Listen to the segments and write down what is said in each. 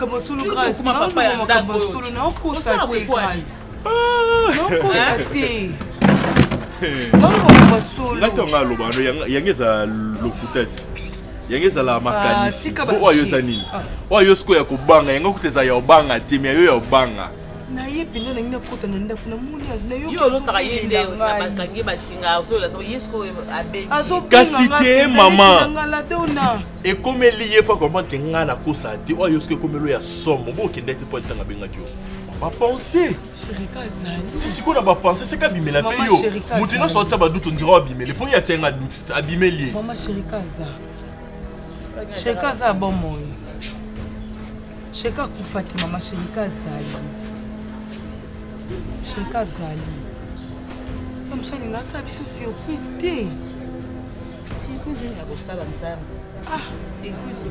makamosulu grâce makamosulu na okosa te grâce na okosa te makamosulu latonga lobano yangeza lokutati yangeza la makanisi oyo zanini oyo sko ya kubanga yanga kuteza ya obanga temi yo ya obanga na yebina na ngina kota na ndaku na muni na yo lo takayende na bakangi basinga so la so yesko abengi kasi te mama ekomeli ye pa comment que ngana kosa te oyo sko komelo ya somo bo kende te point tanga benga tio ba penser si qu'on a pas pensé c'est qu'abimela pe yo mutuna sortir ba doute on dira abimela pour y a tenga doute abimeli maman chérie kaza bon moyo sheka kufati mama chérie kazali msani ngasa biso surprise te surprise ya kosala nzambe surprise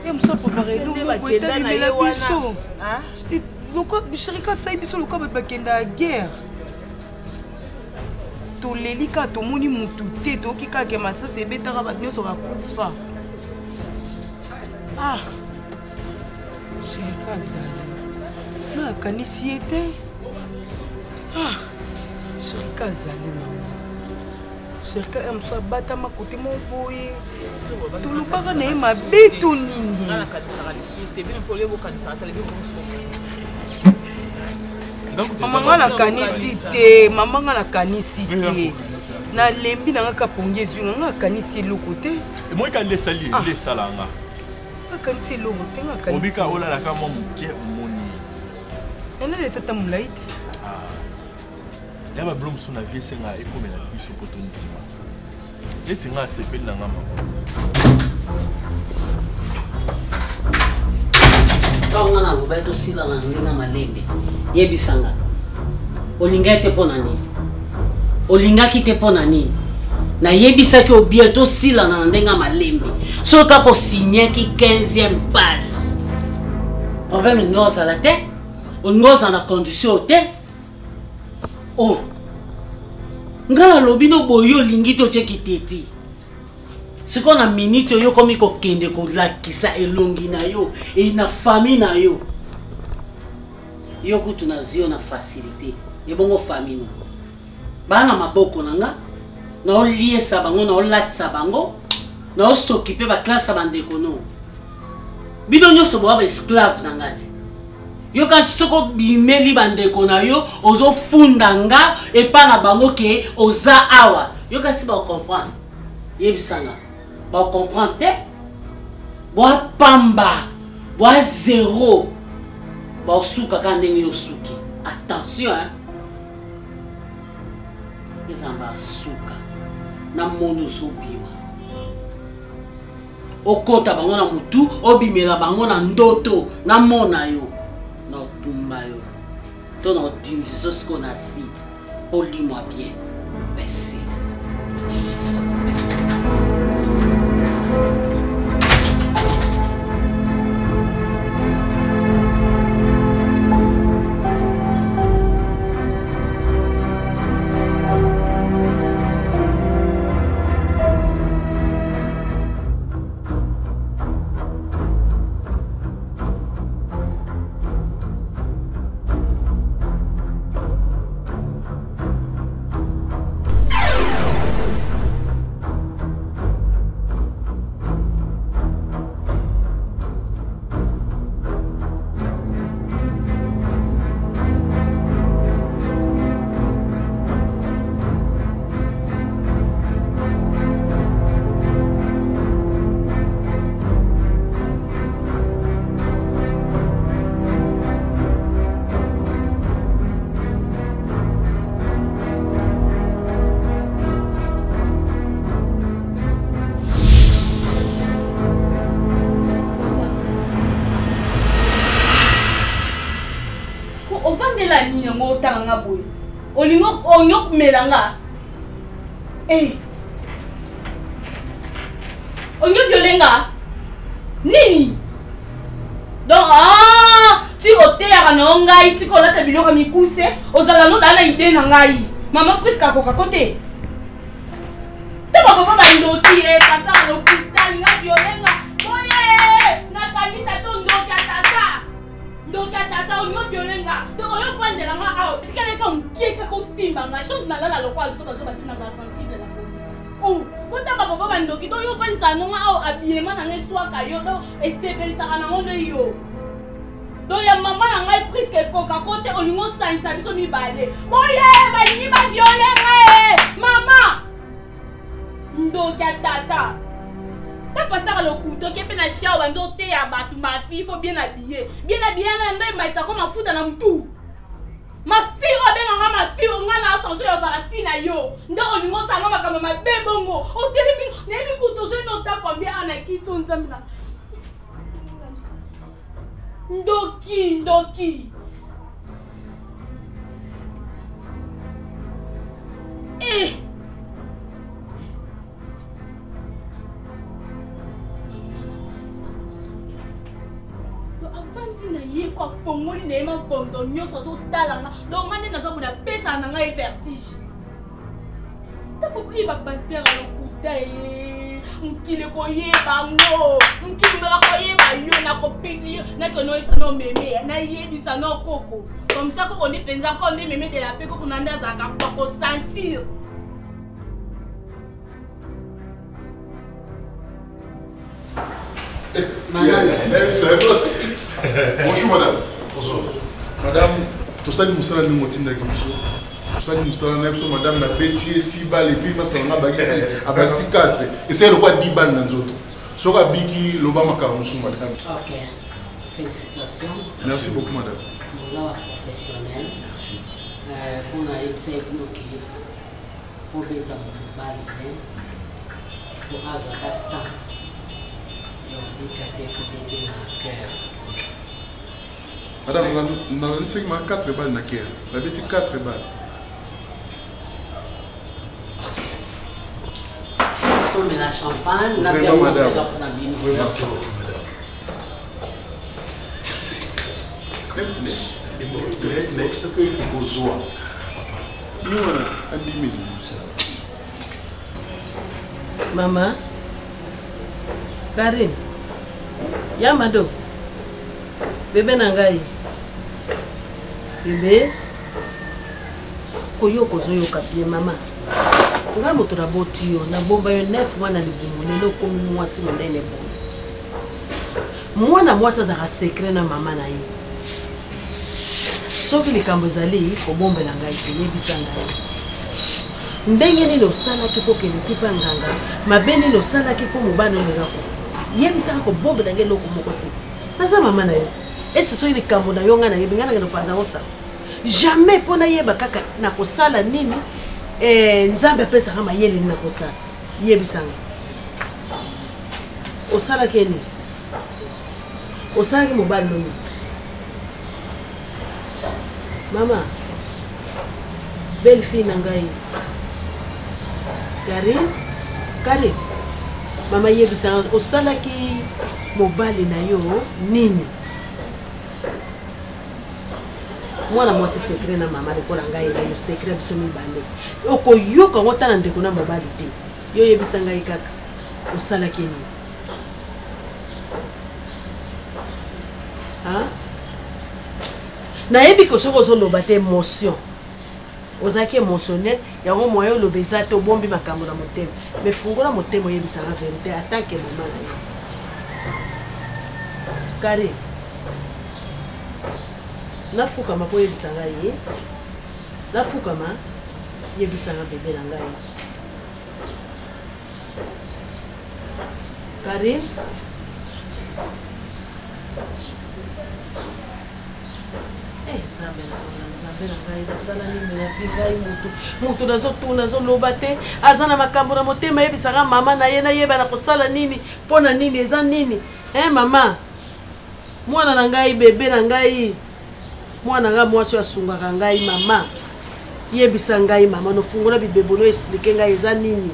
mais mso préparer lo kweta bimela biso loko chérie kazali biso loko bakenda guerre tolelika tomoni mutu te toki kake masasa ebetaka bato nyonso bakufa chérie kazali nakanisi ye te chérie kazali mama chérie ka mso abatama kote moboye tolobaka na ye mabe to nini mama nga nakanisi te mama nga nakanisi te nalembi na nga kapongi ezwi nga nakanisi eloko te moika lesali lesalanga akanisi eloko te nga nakanisi obika olalaka mwa moke omoni ena letata molai te yaba blom sona vie senga ekomela biso poto nzima neti nga asepeli na nga mama tonga na loba tosila na ndinga malembe yebisanga olinga te pona nini olingaki te pona nini na yebisaki obia tosila na ndenga malembe soka ko signeki 15e page problème ngoza la te ngoza na condition te oh ngala lobino boyo lingi to cheki teti siko na minute yo komi ko kende ko lakisa elongi na yo e na famille na yo yo kutu na zio na facilité ebongo famille no bana maboko nanga na oliesa bango na olatsa bango na osokipe ba classe bandeko no bido nyonso bo ba esclave nangati yo ka soko bimeli bandeko na yo ozo fundanga epa na bango ke oza awa yo ka si ba comprendre yebisanga ba comprendre te bo pamba bo zéro ba suka ka ndenge yo suki attention hein ezamba suka na mono so biwa okota bango na mutu obimela bango na ndoto na mona yo na tumba yo to na dinziso sko na site poli-moi bien merci tanga boy olingo onyok melanga onyo violenga nini donc ti oteya na ngai ti ko lata biloko mikuse ozala no dana ide na ngai mama presque akoka kote te ba papa ba ndoti pasa no kutali nga violenga boye na kanita to ndoti tata Donc tata on yo violenga. Donc on yo prendre la nga out. Si quelqu'un on qui ka ko simba nga chose na la lokwa zo bazo batina za sensible la. Oh, kota papa papa ndoki donc yo prendre ça non nga habillement na ngeswa ka yo donc estebel ça na ngondo yo. Donc ya maman na ngai presque koka kote olingo sanisa biso mibale. Boye balingi ba violenga mama. Donc tata. T'as pas ça le couteau qui est bien à chier, on te à battre ma fille, il faut bien habiller. Bien habillé, on a comme un foot dans le tout. Ma fille, on a ma fille, on a ascensé dans la fille na yo. Ndo on nous ça ngoma comme ma bébé bongo. On télémine, n'aime couteau c'est notre combien on a qui ton zamina. Ndoki. Eh. Na ye kwa fongoli na ema fondo nyoso zo talanga donc ngane na zo bona pesa na ngai vertige ta ko iba pasteur a lokuta mkile ko ye bango mkile ba ko ye ba yo na ko pili na ko no isa no meme na ye bisa no koko comme ça ko on penza ko ndi meme de la paix ko kunanda za ka ko sentir. Bonjour madame. Bonjour. Madame, tout ça nous sera nous motin d'aki biso. Tout ça nous sera nous madame na betier 6 balles et puis ma sanga bagisi abagisi 4. Et c'est le quoi 10 balles dans nzoto. Soka biki loba makamusu madame. OK. Félicitations. Merci beaucoup madame. Vous êtes professionnel. Merci. On a essayé bloquer pour bêta mon balle pour avoir pas temps. Il faut bêter dans le cœur. Madame, on a 4 balles na cœur. La bêtise 4 balles. On met la champagne, la bière, madame. Merci beaucoup, madame. Maman, Karine, Yamado, bébé Nangai, bébé, koyoko zoyo kapie maman. Nga moto na botio na bomba yo 9 mois na libumu lelo komi mwasi monene bo. Mwana mwasi za secret na mama na ye. Soki likambo ezali kobombela ngai te yebisa ngai. Ndenge nini osalaki po kende tipa nganga, mabe nini osalaki po mobano lenga kofa. Yebisa ko bombela ngai loko moko te. Naza mama na ye. Ese so likambo na yo nga na yebinga na panza osa. Jamais pona yeba kaka na kosala nini. Nzambe pesa kama yele na kosala. Yebisa ngai. Osala keni. Osala ki mobano nini. Mama, belle fille nangai. Kari. Mama yebisa osala ki mobali na yo nini. Mwana mwasi secret na mama likola ngai na yo secret biso mibale. Oko yoka ngota na ndeko na mobali te. Yo yebisa ngai kaka. Osala ki nini. Ha? Na yebi ko soko zo loba te émotion. Ozaki émotionnel, yango moyo lobeza te bombi makambo na motema. Mais fungola motema yebisa la vérité en tant que maman. Kare. Nafuka mapo yebisa ngai. Nafuka ma yebisa na bébé na ngai. Kare. Mutu nazotuna zoloba te aza na makambo na motema yebisaka mama na ye na yeba na kosala nini pona nini eza nini mama mwana na ngai bebe na ngai mwana nga mwasi asungaka ngai mama yebisa ngai mama no fungola bibebo no explique ngai eza nini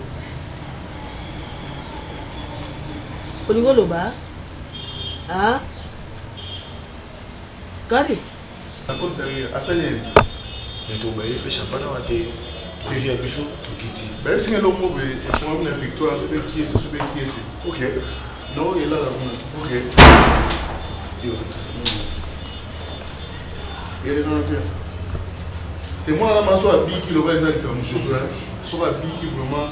olingo loba Kari Asali. Então, bem, deixa para não ter. Tu já bicho, tu kiti. Ben, se ele não move, é só uma victoire, tu vê que esse. Ok. Não, ele lá. Ok. Il est dans le cœur. T'es moi là, ma soeur, Biki, le bas, comme ça. Soit Biki, vraiment.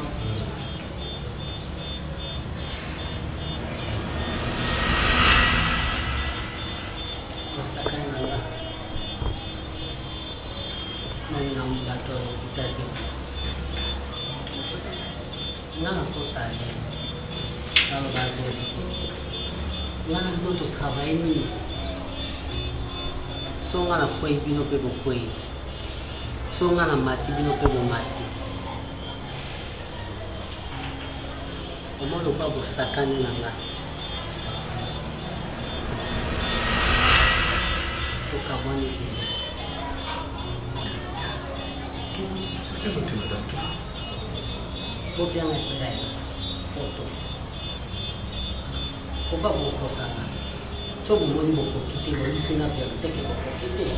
Notre travail, so on a quoi bino pe bo quoi, so on a mati bino pe bo mati. Comment le voir bo sakane nanga? Au cabane. C'est quel côté madame toi? Faut bien mettre la photo. Pourquoi vous faites ça? Si vous voulez vous quitter, vous allez la vérité que vous quitter.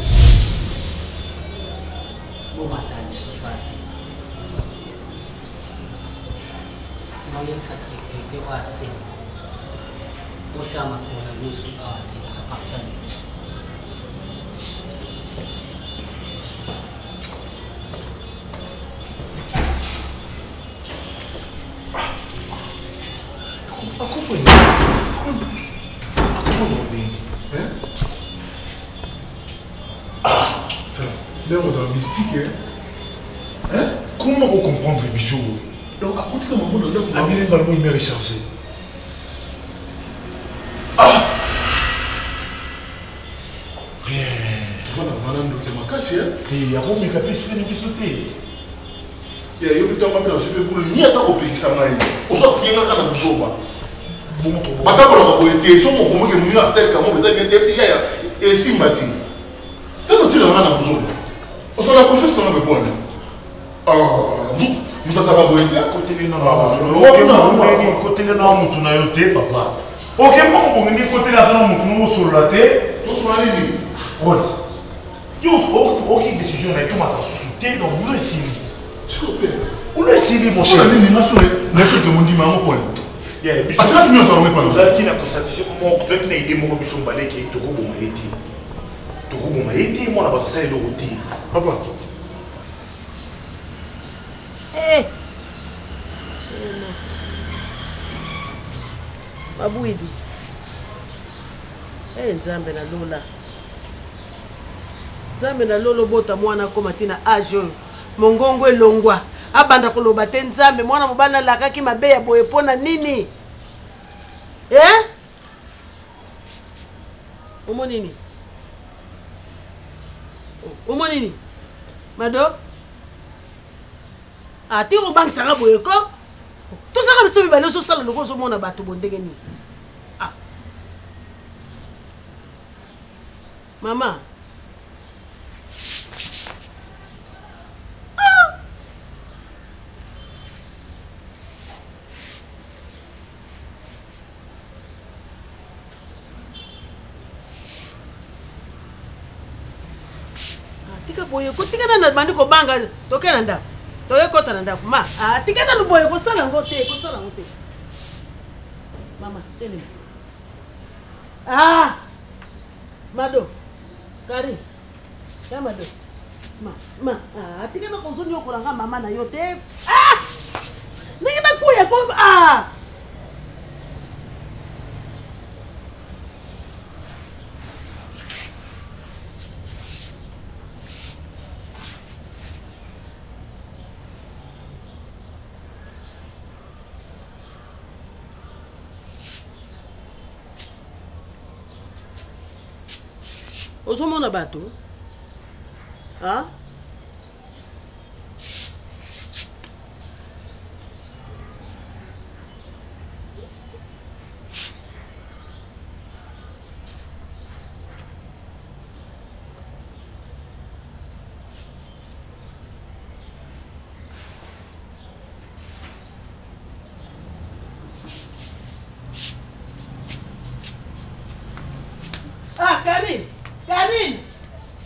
Vous m'attendez ce soir. Moi, j'aime sa sécurité ou assez. Vous tiens ma cour, nous sommes à partir de Comment vous comprendre, Michou? Donc, à côté de mon monde, on a Amine Balmo, il m'est rechargé. Rien. Tu vois, madame, tu m'as caché. Il y a un homme qui a pu se faire sauter. Il y a un homme qui a pu se faire pour le nier à au pays. On soit bien dans la bouche. Bata pour la beauté, son moment que nous avons fait, comment vous avez bien dit, et si matin. T'as noté dans la bouche. On s'en a confiance dans le point. Nous avons beauté. Côté de notre côté de notre papa. Ok, moi, on est côté de la zone où nous sommes là. Nous sommes allés. Aucune décision n'a été soutenue dans le signe. S'il vous plaît. Où le signe, mon cher? On a mis une nation, n'a fait que mon dimanche au point. Parce que c'est mieux ça, on ne pas. Vous avez qui n'a constaté, moi, vous avez qui n'a aidé mon qui sont balais qui est tout bon m'a été. Tout bon m'a été, moi, là-bas, ça est le routier. Papa. Eh. Babouidi. Eh, Nzambe na Lola. Nzambe na Lolo bota mwana koma tina ajo. Mongongo elongwa. Abanda koloba te Nzambe mwana mobana lakaki mabe ya boye pona nini? Eh? Omo nini? Omo nini? Mado? Ati ko bang sanga boye ko? To sanga biso bibalo so sala loko so mona bato bondenge ni. Ah. Mama. Tika boye ko tika na bandi ko banga toke na ndako. Toke kota na ndako ma. Tika na boye ko sala ngote, ko sala ngote. Mama, tene. Mado. Kari. Ya Mado. Ma. Tika na ko zoni okoranga mama na yo te. Ningi na kuya ko Osomona bato?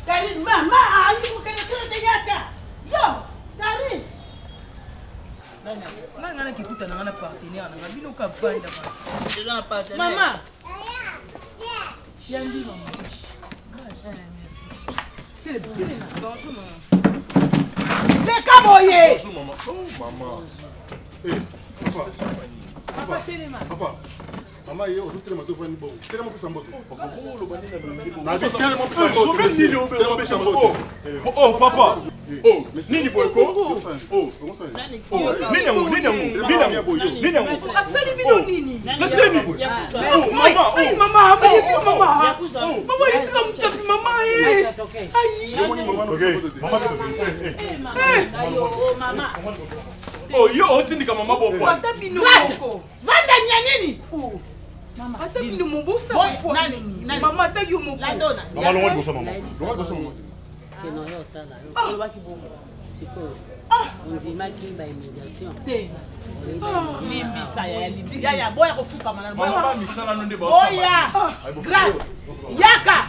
Karin, mama, ayo mo kaya sa tiyaka. Yo, Karin. Nanga na kikuta na partenaire na bino ka vanda ba. Déjà na partenaire. Mama. Yandi mama. Merci. Bonjour maman. Leka boye. Bonjour maman. Oh maman. Papa, papa. Maman, yo, tu tellement toi ni bon. Tellement pour sambo. Na vie tellement pour sambo. Oh papa. Oh, nini boyko? Oh, comment ça? Oh, nini. Asali bino nini? Nasemi. Oh, maman. Ay maman, maman. Maman, il tient comme ça maman. Aïe. Oh, yo otindika maman bopo. Ata bino moko. Vanda nyanini? Mama, ata bino mobusa bopo nani? Mama ata yo moko. La dona. Maman longo boso maman. Longo boso maman. Que non yo tala. Yo ba ki bongo. Siko. On dit ma ki ba immédiation. Te. Limbisa ya lindi. Ya boya kofuka manana. Maman misala nonde ba. Boya. Grâce. Yaka.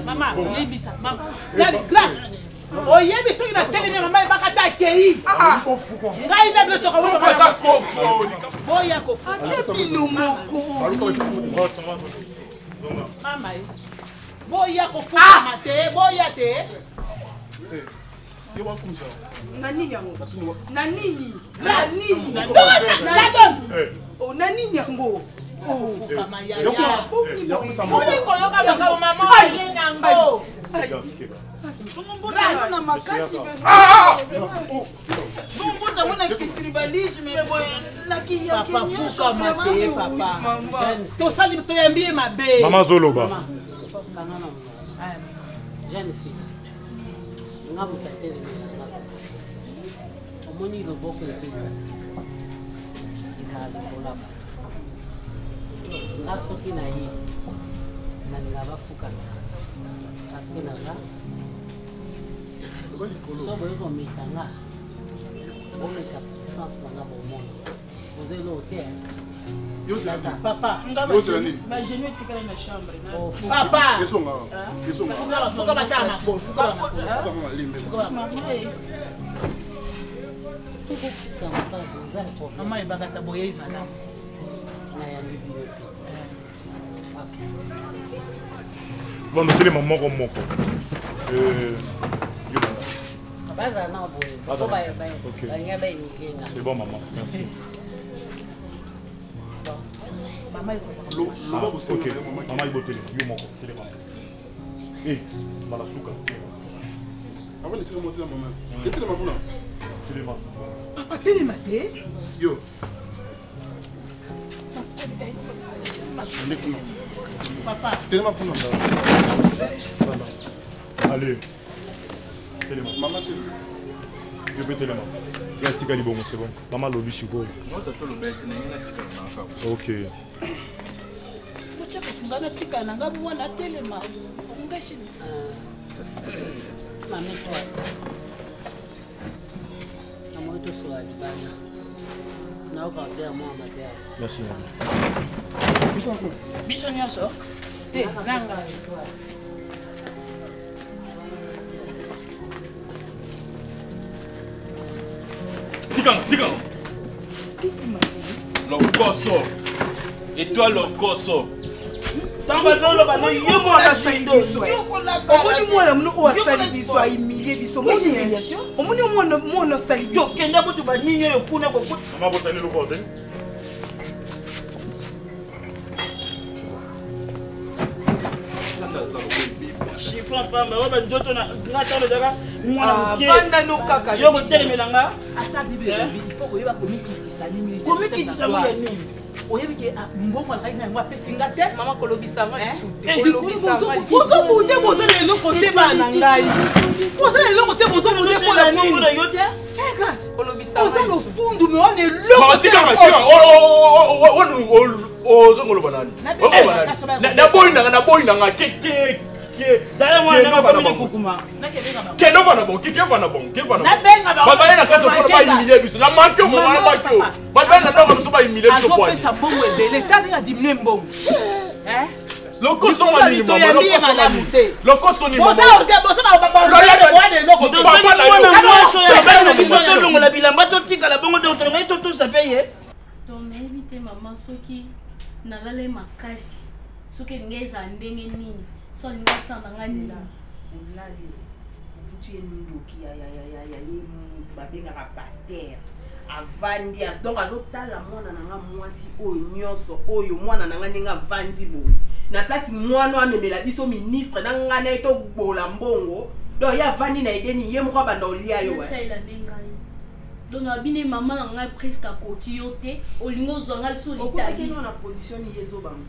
Mama, limbisa. Mama. Ya grâce. Oyebi soki na telemi mama ebakata akei. Ngai na bloto ko Pasa koko. boya kofuka. Ata bino moko. Mama. Boya kofuka mate, boya te. Yo wa kumsa. Na nini yango? Na nini? Na nini? La donne. Oh, na nini yango? Kofuka maya. Yo ko sambo. Oyi koyoka baka mama yenango. Grâce na makasi Bombo mona tribalisme Papa fuka mate papa. To sali to yambi mabe. Maman Zoloba. Jeune fille. Nga mutatele omoni loboko epesa ezala kolaba nga soki na ye nalinga bafukana paske naza so boyoko omeka nga omeka puissance nanga bomona ozelo te Yo c'est Papa. Yo c'est ni. ma genou etikala na chambre Papa. Kesonga. Kesonga. Fuka matama. Fuka matama. Fuka limbe. Mama ebakata boye madame. Bon, nous tenons moko moko. Ok. C'est bon maman, merci. Maman Ok, maman il télé, yo moko, télé maman. Eh, malasuka. Avant de se remonter la maman. Qu'est-ce que tu m'as dit? Télé maman. Papa telema te. Yo. Papa. Tellement pour nous. Allez. Télé maman. Maman télé. Je peux télé maman. Il y a tika libongo, c'est bon. Maman lobi chigo. Ok. Kuchaka singana tika nanga mwana telema. Ongashi. Mame toi. Amo to so alibana. Na oka pe amo amatea. Merci maman. Biso nyoso. Te nanga. Tika. Lokoso. Et toi lokoso. Tamba zolo ba no Yo mwana sali biso. Omoni mwana muno o asali biso aimilie biso. Omoni mwana sali biso. kenda kutu ba ninyo yo kuna ko kutu. Maman bossa ni loko te. Chiffon pamba wa ba njoto na grata le daga mwana muke. Vanda no kaka. Yo ko telemelanga. Ata bibi il faut koyeba komikitisa nini. Komikitisa mo ya nini? Oyebi ke mbongo alaki na yango apesinga te. Mama kolobisa nga lisutu. Bozobude bozala eloko te bana ngai. Bozala eloko te bozobude mpona nini. Yo te? Grâce. Kolobisa Oza nga lofundu me wana eloko te. Ozongoloba nani? Naboyi nanga Dala mwana na ko mini kukuma. Kendo bana bon, kike bana bon, ke bana. Nabenga ba. Baba na kaso ko ba imilie biso. Na manke mo wana ba kyo. Baba na ndongo biso ba imilie biso kwa. Azopesa bongo ebele tani nga diminue mbongo. Lokoso mani mama, lokoso mani. Lokoso ni mama. Bosa wana eloko te. Papa na yo. Mwaso ya bana biso longo la bilamba to tikala bongo de otrema to sa paye. Donc nayebi maman soki nalale makasi soki ngeza ndenge nini so linga sana ngani olali obuti endoki ya ye babengaka pasteur avandi donc azotala mwana nanga mwasi oyo nyonso oyo mwana nanga ndenge avandi boye na place mwana amemela biso ministre na nga na ye tobola mbongo donc ye avandi na edeni ye moko abanda olia yo donc abine mama na ngai presque akoki yo te olingo ozwanga liso litali na position ni yezo bango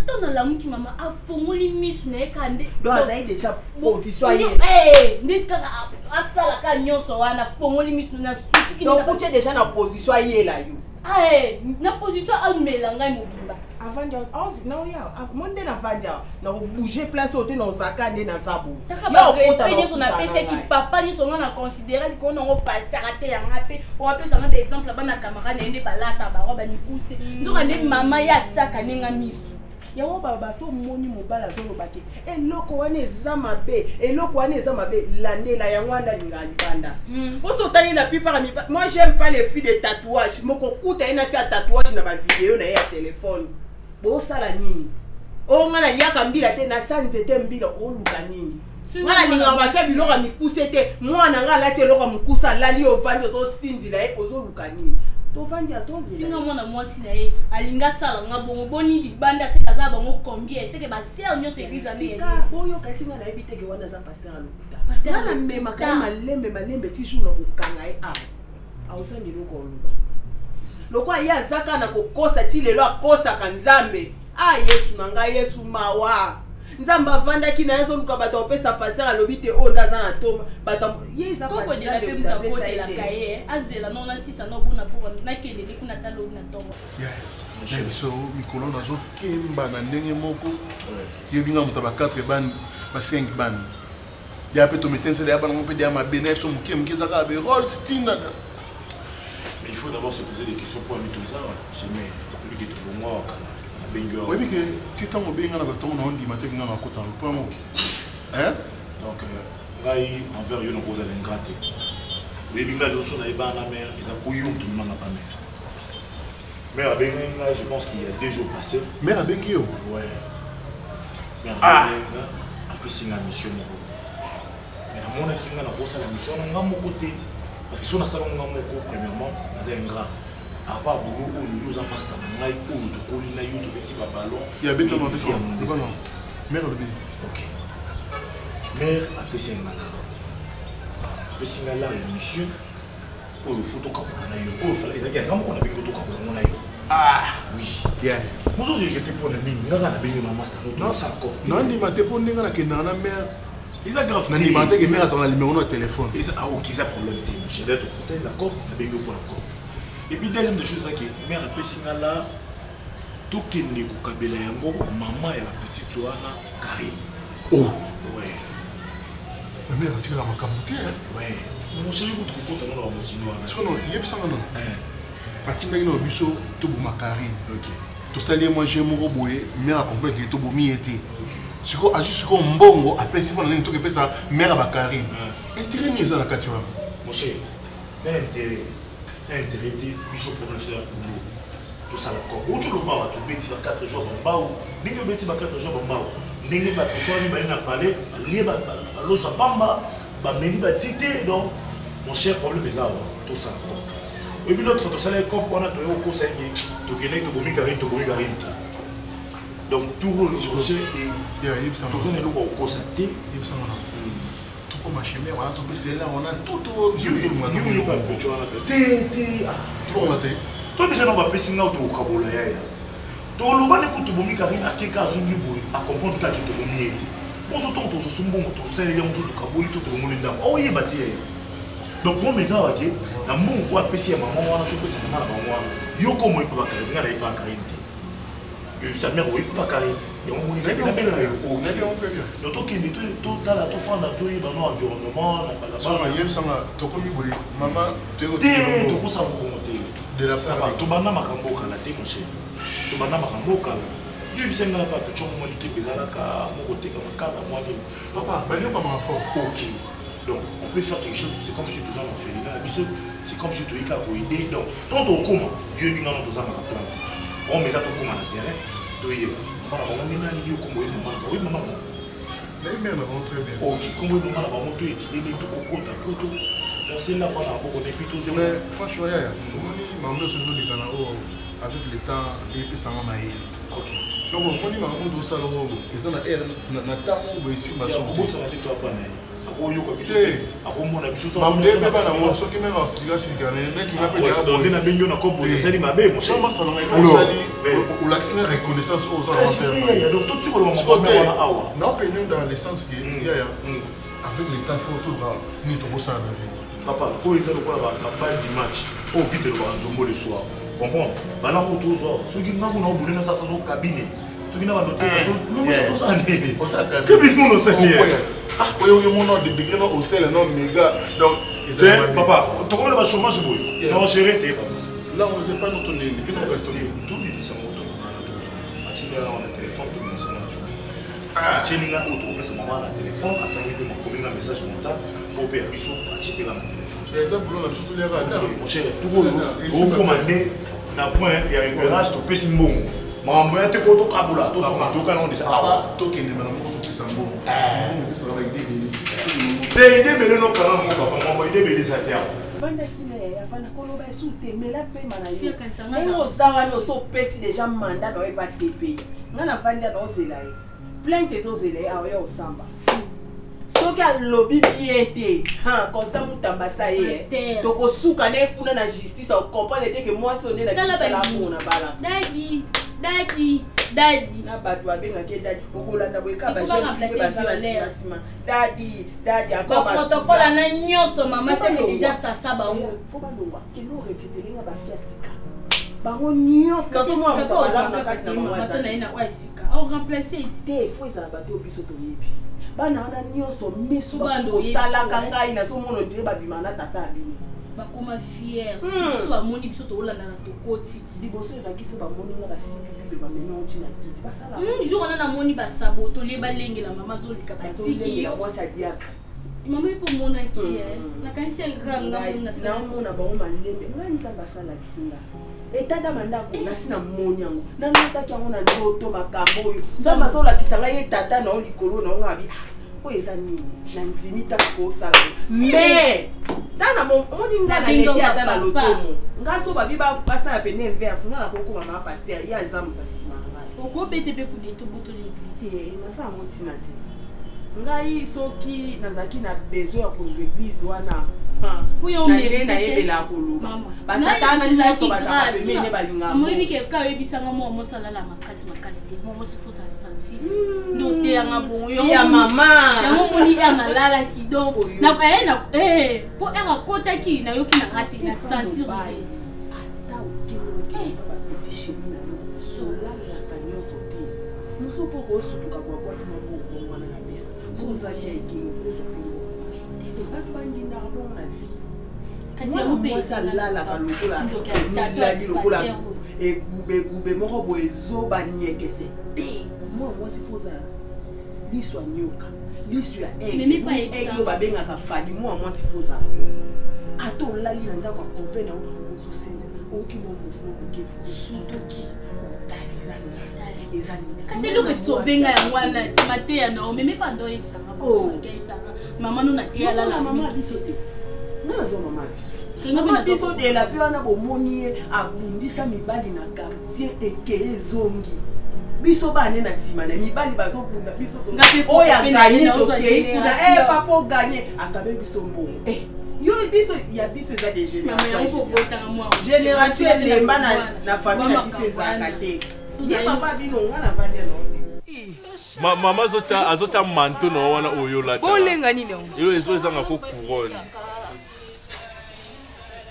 tona lamuki mama afongoli misu na ye kande donc azali déjà position ye ndisi kaka asala ka nyonso wana afongoli misu na suki donc kutie déjà na position ye la yo na position amela ngai mobimba avandi non ya monde na vanja na bouger place ote na osaka nde na zabo respect so na pese ki papa ni so na considérer ko no pasteur ate ya ngape o apesa ngate exemple bana camarade na ende balata ba roba mikuse ndoka nde mama ya tsaka nenga misu yango baba so moni mobala zo lobaki eloko wana eza mabe landela yango anda linga libanda poso tani la plupart moi j'aime pas les filles de tatouage moko kuta ina fait tatouage na ba vidéo na ya téléphone bo sala nini o ngana liaka mbila te na sanzete mbila o luka nini ngana linga ba fait biloko mikuse te mwana ngala te loko mukusa lali o vandi zo sinzila e ozo luka nini tovandi atozela singa mwana mwasi na ye alinga sala nga bongo boni libanda se kaza bango combien c'est que ba sœur nyonso église na ye boyo kasi nga na ebite ke wana za pasteur alokuta pasteur na mema ka malembe ti jour na kokanga e ausandi loko oluba lokwa ye azaka na kokosa ti lelo akosaka nzambe yesu na ngai yesu mawa nzambe avandaki na ye zoluka bato opesa pasteur alobi te oyo ndaza na toma bato ye eza kokodela mpe mutu akodelaka ye azela nona sisa nobuna mpo nakelele kuna talobi na ntongo biso mikolo nazokemba na ndenge moko yebinga moto ba 4 ban ba 5 ban ya mpe tomesense ya bango mpe ya mabe na biso moke moke ezaka be role stina. Mais il faut d'abord se poser des questions pour aller tout ça. Jamais plus que tout le mois. Oui, mais que tu t'en bien à bâton, on dit matin dans la côte en point. Donc, là, envers eux, on pose à l'ingraté. Les bingas d'osso dans les bancs à la mer, ils ont couillon tout le monde n'a pas mer. Mais à Benga, je pense qu'il y a 2 jours passés. Mais à Benga, ouais. Mais à Benga, après c'est la mission. Mais dans mon équipe, on a posé la mission, on a mon côté. Parce que si on a ça, on a mon côté, premièrement, on a un grand. À part boulot où nous avons master dans l'aïe où nous collons l'aïe où petit ballon. Il y a besoin de faire. Mère le bien. Ok. Mère a passé un malade. Passé un malade monsieur. Où le photo comme on a eu. Où il fallait dire comment on a bien photo comme on a eu. Oui. Yeah. Moi je j'étais pour la mine. N'a pas bien ma master. Non ça quoi. Non ni ma te pour n'enga na kenana mère. Ils ont grave. Nani ma te que mère a son numéro de téléphone. Ok ça problème. Je vais te côté d'accord. Na bien pour la quoi. Et puis deuxième des choses là que mère a passé là tout qui n'est qu'au Kabila yango maman et la petite Joanna Karine. Oh ouais. La mère a tiré la macamoté hein. Ouais. Mon chéri vous te compte dans la mosino. Parce que non, il y a ça non. Batinga ino biso to bu Karine. OK. To sali moi j'ai mon roboé mère a compris que to bu mi était. Siko ajuste siko mbongo a pesi pour nani to que pesa mère ba Karine. Intérêt ni ça la katiwa. Mon chéri. Intérêt intérêt biso professeur boulot tout ça encore autre le bas tout bêtis 4 jours en bas ndenge bêtis 4 jours en bas ndenge ba tochoni ba na parler lié ba lo sa pamba ba meni ba tité donc mon cher problème est là tout ça encore et puis l'autre photo ça les corps on a to au conseil to kene to bomi Karine donc tout rôle mon cher et il y a tout ça est au constater il y a ça comme chez moi, on a tout passé là, on a tout Dieu pas tu vois là toi déjà on va passer là au Kabola ya to lo ba ne ko to bomi Karine akeka azungi boy a comprendre ka ki to bomi ete on se tombe to so mbongo to sele ya mutu to Kaboli to ngoli ndam o ye batie donc pour mes awa ke na mbongo ko apesi ya maman wana to pesi maman na bango yo komo ipa ba Karine ngala ipa Karine te yo sa mère o ipa Karine. Donc on est bien très bien. Donc tout dans la tout fond dans tout dans l'environnement, la ça va yem sanga to komi boy maman tu es to ko sa ko monter de la part to bana makambo kala te mon cher. To bana makambo kala. Yo bisenga na papa chongo mo ki bezala ka mo ko te ka makala moi ni. Papa, ben comme enfant. OK. Donc on peut faire quelque chose, c'est comme si tous en fait là, c'est comme si tu ika ko idée donc tant au comment yo binga no to za ma plante. On mais ça to comment na terrain to yeba. Les mères vont très bien. Ok, comment on a la moto et il est tout au compte à tout. C'est là qu'on a beaucoup de pitos. Mais franchement, il y a maman se joue du canard avec le temps et puis ça m'a maillé. Ok. Donc on dit maman doit ça le et ça na na tamo ici ma son. Comment ça va te toi pas né? Akoyo ko biso. Akomona biso so. Maman de beba na mo so ki même en sika sika né tu vas péter. Donc na benyo na ko bo sali mabe mon cher. Comment ça na ko sali ou l'accès reconnaissance aux enfants. Il y a donc tout ce que maman wana awa. Non peine dans le sens que il y a avec le temps faut tout va ni to ça na vie. Papa, quand ils ont la balle du match, au vite de le soir. Comprends? Maintenant, pour tous, ceux qui n'ont pas voulu dans sa cabinet, ceux qui n'ont pas noté, nous sommes tous en ligne. Que nous nous sommes ah, oui, mon nom de degré au sel, non, méga. Donc, papa, tu connais le chômage, oui. Non, j'ai arrêté. Là, on ne sait pas notre nez. Qu'est-ce qu'on va se donner? Tout le monde s'est monté. On a téléphone, tout le monde s'est monté. Chéninga, on peut se maman à téléphone, attendre que mon commun un message montant. Pour perdre le son, à chiper dans le téléphone. Exemple, on a surtout les radars. Mon cher, tout le monde, on commandé, n'a point, il y a un repérage, tu peux s'y mourir. Mais on va te faire tout cabula, tout son tout canon de ça. Papa, tout qui est maintenant, on peut s'y mourir. On peut s'y mourir. Des idées, mais non, quand on va pas, on va aider les atterres. Vanda kile afana koloba sute mela pe manayo. Ngo zawa no so pesi déjà mandat no e pas CP. Ngana vanda no zela e. Plainte zo zela e ayo osamba. Soki alobi biete ha constant mutamba sa ye toko suka ne kuna na justice au comprendre que moi c'est on est na kisa la mona bala daddy na batu abenga ke daddy okolanda boyeka ba jeune basala sima daddy akoma protocole na nyoso mama c'est déjà ça ba faut pas longwa ke no recruter nga ba fia sika bango nyoso na so mo bala na kati na mama tana ina wa sika au remplacer ite faut ça bato biso to yebi bana wana nyoso miso bakotalaka ngai nazomono dire babima na tata abini bakoma fier biso bamoni biso toolanda na tokoti liboso ezalaki se bamoni nga basibi bibe bamena oti na kiti basala jour wana namoni basabo toleba lengela mama azolika batiki mwasi adiaka mama ipo monaki nakanisi elganga naomona bango malembe ngai nzambe asalakisi nga etada mandako nasi na moni yango nanataki yango na nzoto makambo oyo nzambe azolakisa ngai ye tata na o likolo na ongo abi oyo eza nini na ndimi taka kosala mais tana omoni nga na leki ata na lotomo nga so babi basala pene inverse nga na kokoma ma paster ye aza moto asima na ngai okobete mpe kudeto boto l'église nasala ngo ntina te ngai soki nazalaki na besoin ya kozwa église wana nayebela koloba batatana nyonso bazaka pemene balingamo moyebike ka oyebisanga mo mosala makasi te mo mosifosa sensible ndo te yanga bongo ya mama yango moni ya nalalaki donc na po era kotaki nayoki na ngate na sentir ata okende bapeti chemi na yo solalaka nyonso te mosu mpo kosutuka kwabwaki maboko wana na mesa so ozaki ya ekingo kozopingo bato bandindaka bongo na vie kasi mwasi alalaka lokola egube moko boye ezobaniekese te mwa mwasi fozala liso ya nyoka liso ya ego babengaka fali mwa mwasi fozala ata olali na ndako akompe na ozosenza oki mwa mouvement moke sutoki otali eza kasi eloko esovenga yango wana nsima te ya nao meme pando oyebisanga oyebisanga mama no na te alala mama biso te nga nazo mama biso mama biso dela mpe wana bomoni ye abundisa mibali na quartier eke ezongi biso bane na nsima na mibali bazobunda biso oyo aganye tokei kuna papa oganye akabe biso mbongo yo biso ya biso eza de génération elemba na famille na biso ezalaka te ye papa bino nga na vandi anonse mama azotia manto na wana oyo lata bolenga nini yo ezozanga ko couronne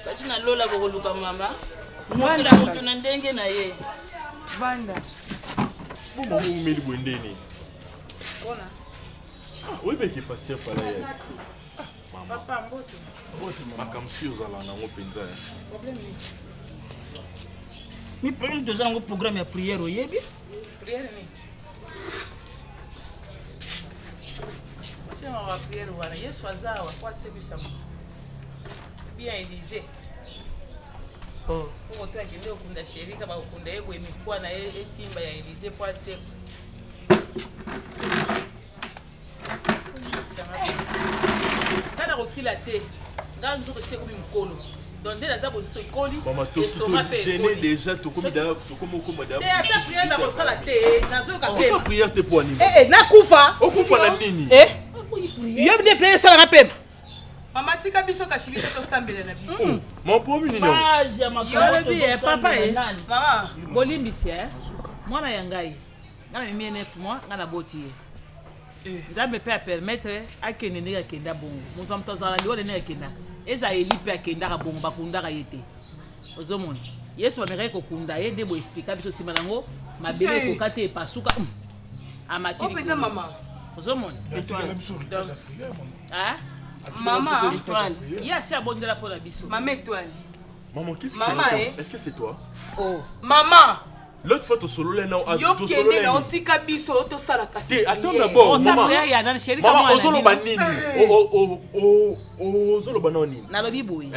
bati na lola bokoluka mama moto na ndenge na ye vanda bomo umeli bwendeni bona oyebeki pasteur pala ya papa mbote makamsi ozala nango mpenza mi problème toza nango programme ya prière oyebi prière ni tiens wa prière wana yesu azawa kwa sebisa bien Élysée pour toi qui ndio kunda sheri kama ukunda yebwe mikwa na esimba ya Élysée kwa se la te. Nga nzo se ko mikolo. Donc dès la zabo to ikoli. Maman to gêné déjà to comme d'ailleurs comme madame. Et ata prière na bosala te. Nazo ka pe. On prière te pour nini? Na kufa. O kufa na nini? Yo bien prière sala na pe. Mama tika biso kasi biso to sambela na biso. Mon premier nini? Papa Mama, bolimbisi mwana ya ngai. Ngana mimi 9 mois ngana boti. Nzambe pe a permettre akende ndenge akenda bongo. Moto amtazala ndi ole ndenge akenda. Eza elipe akenda ka bongo bakunda ka yete. Ozomona. Yesu ameka ko kunda ye debo explica biso sima nango mabele ko kate pasuka. Amati. Opeza mama. Ozomona. Maman, il y a assez abondé pour la biso. Maman étoile. Maman, qu'est-ce que c'est? Est-ce que c'est toi? Oh. Maman. L'autre fois, tu solo là, non? Yo kende na ontika biso to sala kasi. Attends d'abord, maman. Maman, ozolo banini. Ozolo banoni. Na lobi boy.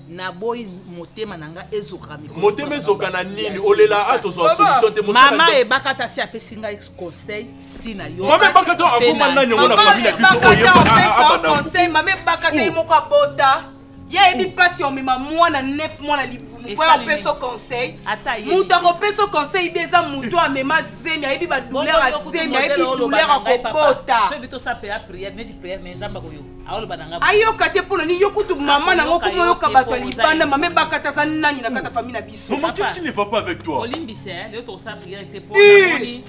Na boy motema nanga ezoka mikolo. Motema ezoka na nini? Olela ato so solution te mosala. Maman e bakata si apesinga conseil si na yo. Maman bakata akoma na nyongo na famille biso oyeba. Conseil, maman bakata moko abota. Ya ebi pasi on mema mwana 9 mois na libumu kwa peso conseil. Muto ko peso conseil beza muto amema zemi ebi ba douleur a zemi ebi douleur a kopota. So bito sa pa prière neti prière mais nzamba ko yo. Aolo bananga. Ayo kate pona ni yokutu mama na ngoko moyo ka bato libanda mama bakata sa nani na kata famille na biso. Maman, qu'est-ce qui ne va pas avec toi? Olimbise le to sa prière était pour moni.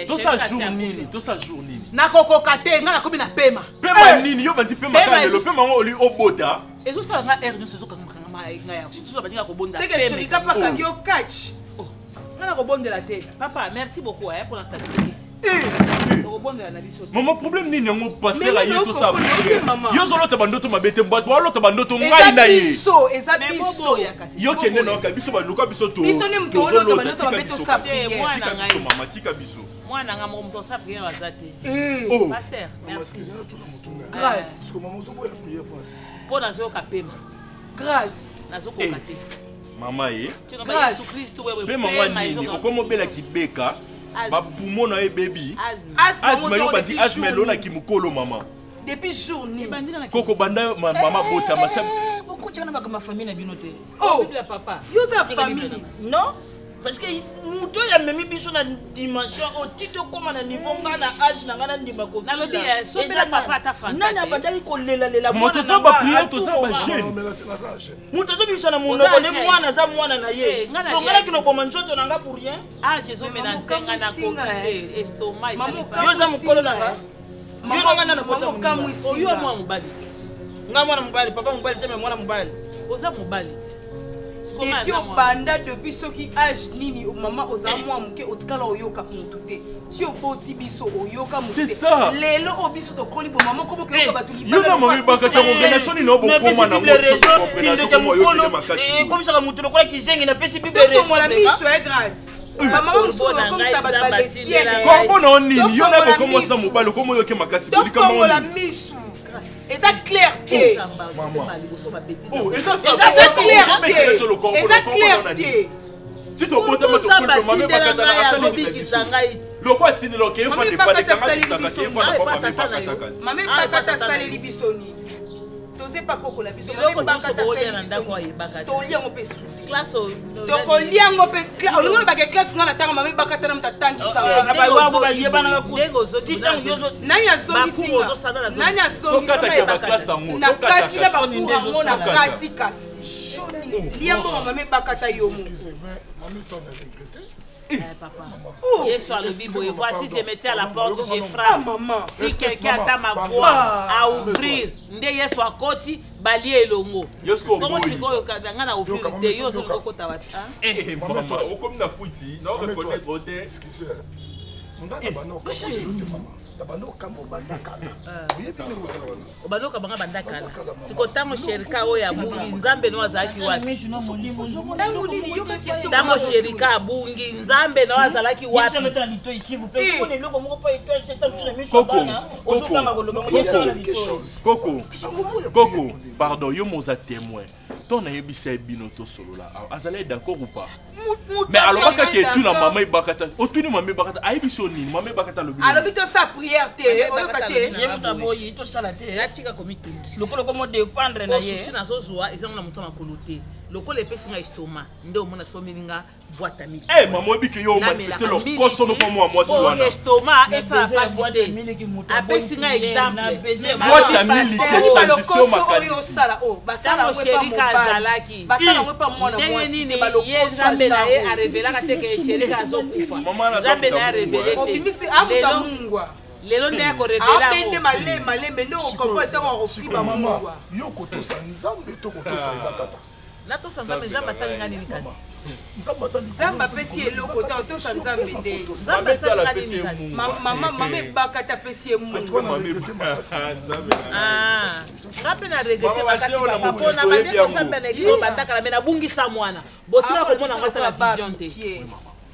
Tout ça jour nini, tout ça jour nini. Na koko kate nga na komi na pema. Pema nini yo bandi pema ka le pema oli obota. Ezo sala nga air nyonso ezoka nga nga ya surtout so baninga kobonda. C'est que chérie ka pa kangi o catch. Nga kobondela te. Papa, merci beaucoup pour la sacrifice. Kobondela na biso. Maman, problème nini ngo passer la yo tout ça. Yo zolo to bandoto mabete mbatu walo to bandoto ngai na ye. Eza biso ya kasi. Yo kende na ka biso baluka biso to. Biso ni mto walo to bandoto mabeto sa mwana ngai. Mama tika biso. Mwana nga mo mto sa prière wazate. Pasteur, merci. Grâce. Parce que maman so boya prière pour. Pour nazo ka pema. Grâce. Nazo ko kate. Mama ye. Yesu Kristo wewe. Pema nini? Okomo bela kibeka. Ba poumon na e baby. Asma yo bandi asma lona kimukolo mama. Depuis journée. Koko banda mama bota masa. Beaucoup de gens n'ont pas famille na binote. Oh, papa. Yo za famille. Non? Parce que muto ya memi biso na dimension au titre comme na niveau ngana âge na ngana ndima ko. Na lobi so bela papa ta fanta. Nana bandaki ko lela moto za ba prière to za ba jeune. Muto zo biso na muno ko le mwana za mwana na ye. So ngana kino ko manjoto na nga pour rien. Ah, Jésus me na nsenga na ko estomac isa. Yo za mukolo na nga. Yo ngana na mama kamwisi. Oyo mwa mubali. Nga mwana mubali, papa mubali teme mwana mubali. Oza mubali. Depuis au banda depuis ceux qui âge nini maman oza moi muke otikala oyoka mutu te ti oboti biso oyoka mutu te c'est ça lelo obiso to koli bo maman komo ke ba tuli yo na mami bakata organisation ni no bokoma na moto comme ça mutu ko ki zengi na pesi bibe raison mo la miso est grâce ba maman muso comme ça ba lesbienne ko bona nini yo na bokomo sa mobalo komo yoke makasi ko kama la miso. Et ça clair que si to bota mato ko mama bakata na asali loko atini loke yo fa de pas de kama sakati yo fa na papa bakata mama bakata sali libisoni toze pa koko la biso mama bakata sali libisoni to liango pe sudi classe to ko liango pe olingo ba ke classe ngana tanga mama bakata na mtatangi sanga ba wa ba yebana ko titang yozo nani azongi singa nani azongi singa na kati la ba ko na kati kasi liango mama bakata yo papa. Yesu a le bibo et voici je mettais à la porte, je frappe. Si quelqu'un attend ma voix à ouvrir, nde Yesu a koti bali elongo. Comment c'est quoi kadanga na ouvrir te yo zo kokota wata? Maman, o comme na puti, na reconnaître au té. Ce qui c'est. Ndaka bano ko changer le maman. Dabano kambo bandaka. Oyebi ni mosala. Obalo ka banga bandaka. Siko tango sherika o ya bungi nzambe no azalaki wapi? Tango sherika abungi nzambe no azalaki wapi? Coco, pardon, yo moza témoin. Ton na yebisa binoto solo là. Azalé d'accord ou pas? Mais alors quand tu es tout la maman bakata, o tout ni maman bakata, ayebiso nini mama bakata lobi alobi to sa prière te oyoka te ye muta boyi to sala te natika komitungisa lokolo komo dépendre na ye susi nazozwa ezango na moto makolo te lokola epesi nga estoma nde omona someli nga boîte à mili mama obiki yo manifester lo koso no pour moi si wana estoma esa pasi te apesi nga exemple boîte à mili ke changition oyo osala o basala wepa mobali basala wepa mwana mwasi te balokoso nzambe na ye arevelaka te ke sherika azokufa nzambe na ye arevele te obimisi amuta mungwa lelo nde akorevela abende malembe nde okompo etango akofiba mungwa yo kotosa nzambe to kotosa ebakata natosa nzambe nzambe asalinga nini kasi nzambe apesi eloko te otosa nzambe te nzambe asalinga nini kasi mama ebakata apesi ye mungu nga mpe na regrete makasi papa mpona bande kosambela na ekilo bandakala me nabungisa mwana botika komona ngo ata na vision te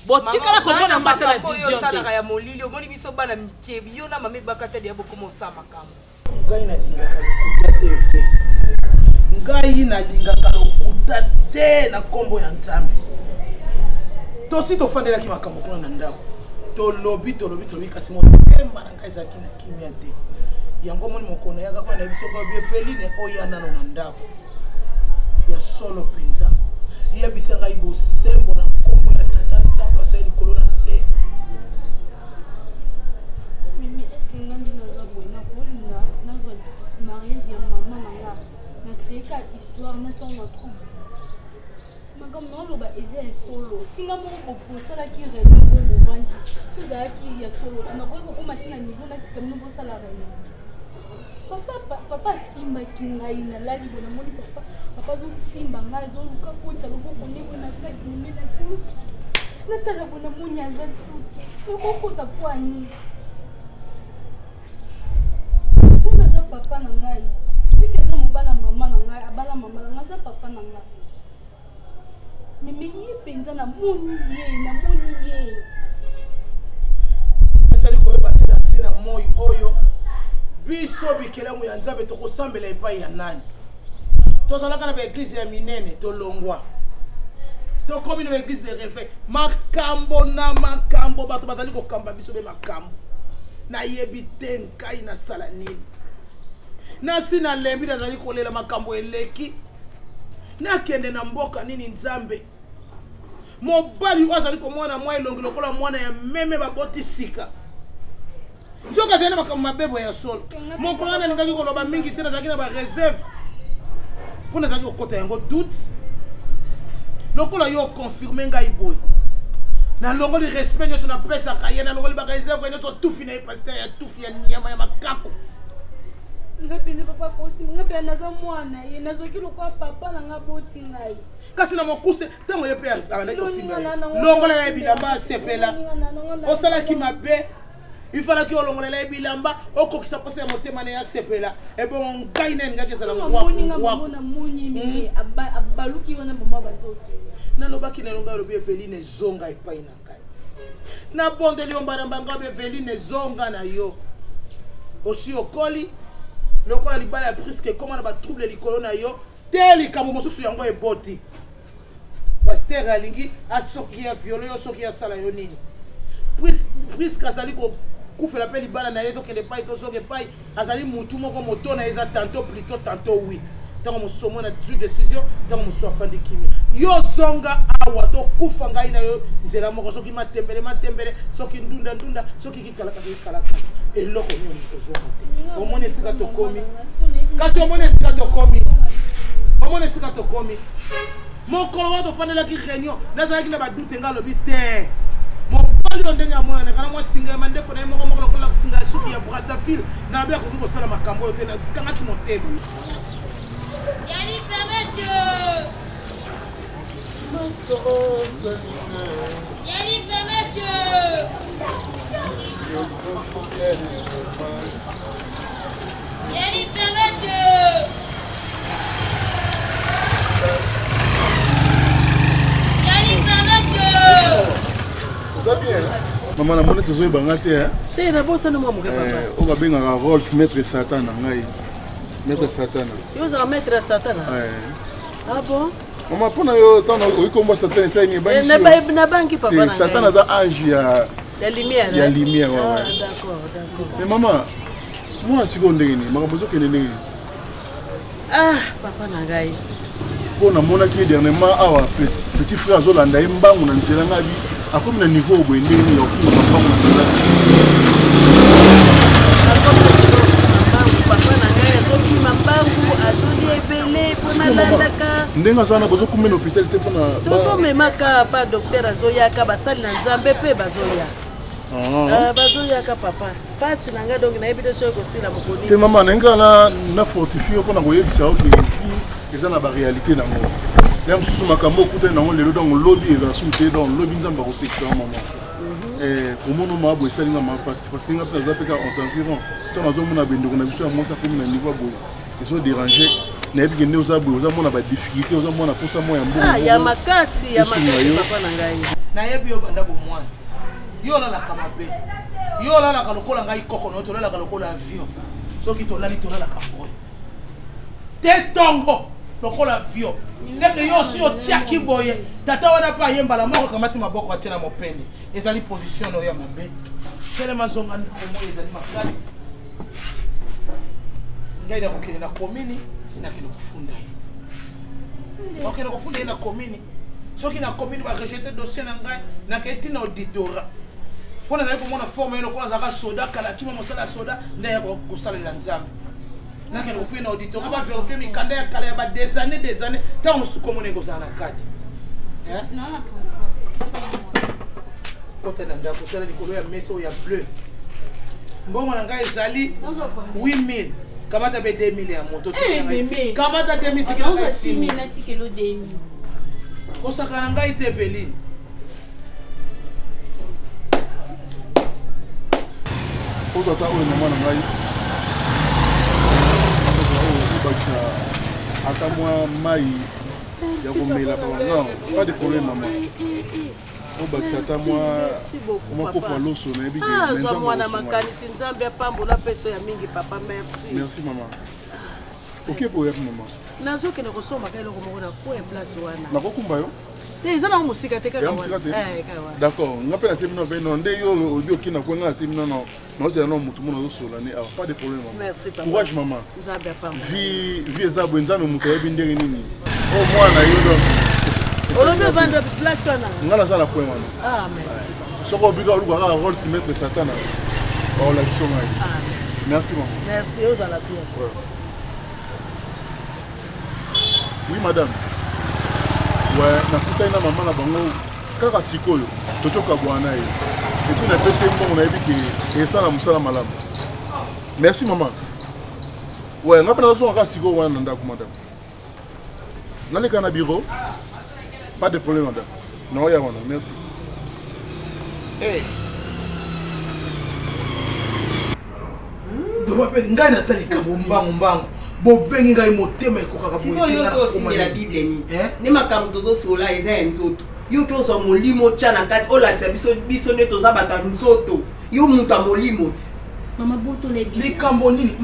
botikala komona ngo ata na vision osalaka ya molili omoni biso bana mikebi yo na mama ebakata deya bokoma osala makambo ngai nalingaka lokuta te fe ngai nalingaka lokuta te na nkombo ya nzambe tosi tofandelaki makambo kuna na ndako tolobi kasi motema na ngai ezalaki na kimia te yango moni mokono yaka kuna na biso babiefeline oya nano na ndako ya solo mpenza yebisa ngai bosembo na nkombo ya tata nzambe asali likolo na se mariage ya mama nanga na créer ka histoire na tonga trouble makambo oloba eza ya solo tinga moko bosalaki réunion mpo bovandi so ezalaki ya solo nakoki kokoma ntina niveau natika bino bosala réunion papa asimbaki ngai nalali bona moni papa azosimba ngai azoluka kota loboko ndenge na kati momela simosi natala bona moni aza suki nakokosa kwani aza papa na ngai ndike eza mobala mama na ngai abala mama na ngai aza papa na ngai meme ye mpenza namoni ye ezali koyeba te na se na moi oyo biso bikelamu ya nzambe tokosambela epai ya nani tozalaka na baeglise ya minene tolongwa tokomi na baeglise de réveil makambo na makambo bato bazali kokamba biso be makambo nayebi te nkai nasala nini nasi nalembi nazali kolela makambo eleki nakende na mboka nini nzambe mobali oyo azali komona mwa elongi lokola mwana ya meme baboti sika nzoka azali na makambo mabebo ya solo mokolo wana alingaki koloba mingi te nazalaki na bareserve mpo nazalaki kokota yango doute lokola yo okonfirme ngai boye nalongoli respect nyonso napesaka ye nalongoli bareserve nyonso tufi na ye paster ya tufi ya nyama ya makako nga pende papa kosi nga pe naza mwana ye nazoki lokwa papa na nga boti ngai kasi na mokuse ntango ye mpe abandaki kosimba ye longolela ye bilamba asepela osalaki mabe ifalaki olongolela ye bilamba okokisa mposa ya motema na ye asepela ebongo ngai nani ngaki ezala abaluki wana mama bazoke nalobaki na elonga elobi eveline ezonga epai na ngai nabondeli yo mbanamba be eveline ezonga na yo osi okoli lokola libala ya priske ekoma na batrouble likolo na yo te likambo mosusu yango eboti paster alingi asoki ya viole yo soki asala yo nini priske azali kokufela mpe libala na ye tokende epai tozonga epai azali mutu moko moto na ye eza tanto plutôt tanto wi ntango mosusu omona ju décision ntango mosusu afandi kimia yo zonga awa tokufa ngai na yo nzela moko soki matembele soki ndunda soki kikalakasi eloko nini kozonga te omoni esika tokomi kasi omoni esika tokomi mokolo wana tofandelaki réunion nazalaki na badute nga alobi te mobali oyo ndenge amonana kana mwa singa ya mandefo na ye moko lokola singa ya suki ya brazzaville nabe akoki kosala makambo oyo te nakangaki motema Yani permettre Maman, namoni tozoyebanga te te na bosana mwa moke papa oyo babengaka Rolls maître Satan na ngai maître Satan yo ozala maître Satan ah bon mama mpona yo ntango oyikomba Satan esalini na banki papa na Satan aza ange La lumière. Il y a lumière, ouais. Ah, d'accord. Mais maman, moi, je suis condamné. Ah, papa Nangai. Bon, on a mon accueil dernièrement. Ah, petit frère Zolanda, il m'a dit que à comme le niveau où il est, il y a ndenga sana bozo kumena hôpital te pona tozo memaka pa docteur azoyaka basali na nzambe pe bazoya bazoyaka papa pasi nanga donc nayebi te soki kosila mokoni te mama nenga na fortifie mpona koyebisa oke fi eza na baréalité nango ya mosusu makambo okuta nango lelo donc lobi eza su te donc lobi nzambe akosekisa mama komona maabo esalinga mapasi parce que nga mpe naza mpe ka ons environ ntango azomona bendeko na biso ya mwasi akomi na niveau boye ezodérange nayebi kende ozamona badifficulté ozamona posa mo ya mbongo ya makasi papa na ngai nayebi yo banda bomwana yo olalaka mabe yo olalaka lokola ngai koko na yo tolalaka lokola avion soki tolalaka boye te tongo lokola avion seke yo osi otiaki boye tata wana mpe ayembala moko akamati maboko atie na mopende ezali position oyo ya mabe telema zonga omo ezali makasi ngai nakokende na komini nakende kofunda ye okende kofunda ye na komini soki na komini barejete dossier na ngai nakei ntina auditorat mpo nazali komona forme ye lokola azalaka soda kala kima mosala ya soda nde ya kosalela nzambe nakende kofunda na auditorat baverifie mikanda ya kala ya ba des années ntango mosusu komona ekozala na kati kota na ndako osala likolo ya mesa oyo ya bleu mbongo na ngai ezali 8000 kamata be 2000 ya moto kamata 2000 tikela 6000 na tikelo 2000 osaka na ngai te Veline ozata oyo mama na ngai obakisa ata mwa mai ya komela non pas de problème mama obakisa ata mwa kopa loso nayebi azwa mwana makanisi nzambe apambola peso ya mingi papa merci mama oke koyaka mama nazokende kosomaka eloko moko na ko ya place wana nakokumba yo te eza nango mosika te kaka d'accord nga mpe natemi na veno nde yo obi okina kwe nga natemi nano naozela na motu mona ozosola ne awa pas de problème mama courage mama vie eza boye nzambe moto ayebi ndenge nini o mwana yo donc olobi ovanda place wana nga naza na point wana soko obika oluka kaka role si maître satan baolakisa ngai merci mama merci ozala bien oui madame ouais nakutani na mama na bango kaka sikoyo totoka bwana ye etu napesi mbongo nayebi ke esala mosala malamu merci mama ouais nga mpe nazozonga kaka sikoyo wana na ndako madame naleka na bureau pas de problème madame naoya wana merci ngai nasali kambo mbangu bobengi ngai motema ekokaka boyeoyo osimbela bible nini nde makambo tozosola eza ya nzoto yo ke ozwa molimo otya na kati olakisa biso nde toza bato ya nzoto yo moto ya molimo ti mama botole likambo nini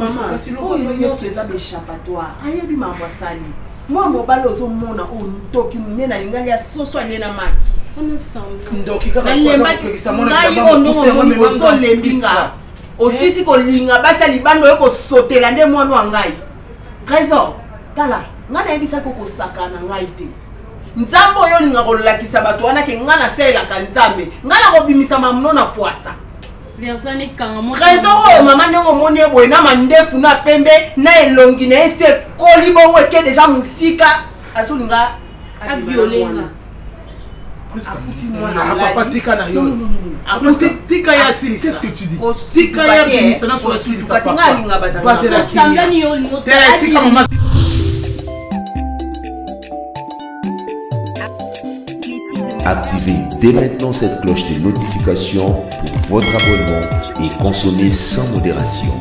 oyo nyonso eza baéchappatoire ayebi mambo asali mwa mobali ozomona oyo ntoki monene alingaki ya soso alie na maki ngai ondongo ozolembi nga osisi kolinga basi ya libanda oyo kosotela nde mwana wa ngai trésor tala ngai nayebisaki okosaka na ngai te nzambe oyo olinga kolakisa bato wana ke ngai nasalelaka nzambe ngai nakobimisa mamuno na poasa trésor oyo mama ndenge omoni eboye na mandefu na pembe na elongi na ye se ekoli bongo eke deja mosika azolinga aviolenga papa tika na yo tika ya silisa qu'est-ce que tu dis tika ya bimisa na so silisa papa alinga bata sangani yo lingo tika mama Activez dès maintenant cette cloche de notification pour votre abonnement et consommez sans modération.